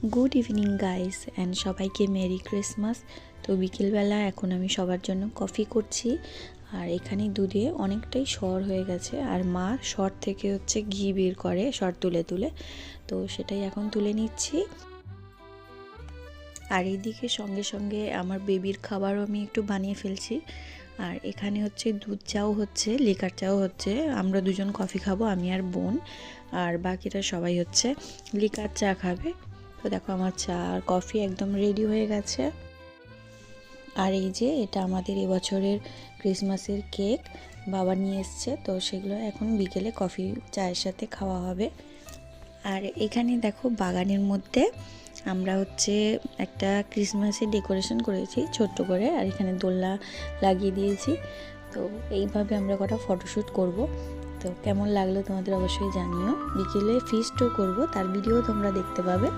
Good evening guys and সবাইকে merry Christmas. তো বিকেলবেলা এখন আমি সবার জন্য কফি করছি। আর এখানে দুধে অনেকটাই সর হয়ে গেছে, আর মা সর থেকে হচ্ছে ঘি বের করে সর তুলে তুলে, তো সেটাই এখন তুলে নিচ্ছি। আর এইদিকে সঙ্গে সঙ্গে আমার বেবির খাবারও আমি একটু বানিয়ে ফেলছি। আর এখানে হচ্ছে দুধ চাও হচ্ছে, লিকার চাও হচ্ছে। আমরা দুজন কফি খাবো, আমি আর বোন, আর বাকিরা সবাই হচ্ছে লিকার চা খাবে। তো দেখো আমার চা আর কফি একদম রেডি হয়ে গেছে। আর এই যে এটা আমাদের এবছরের ক্রিসমাসের কেক বাবা নিয়ে এসছে, তো সেগুলো এখন বিকেলে কফি চায়ের সাথে খাওয়া হবে। আর এখানে দেখো বাগানের মধ্যে আমরা হচ্ছে একটা ক্রিসমাসের ডেকোরেশন করেছি ছোট্ট করে, আর এখানে দোলনা লাগিয়ে দিয়েছি। তো এইভাবে আমরা কটা ফটোশ্যুট করব। তো কেমন লাগলো তোমাদের অবশ্যই জানিও। বিকেলে ফিস্টও করব, তার ভিডিও তোমরা দেখতে পাবে।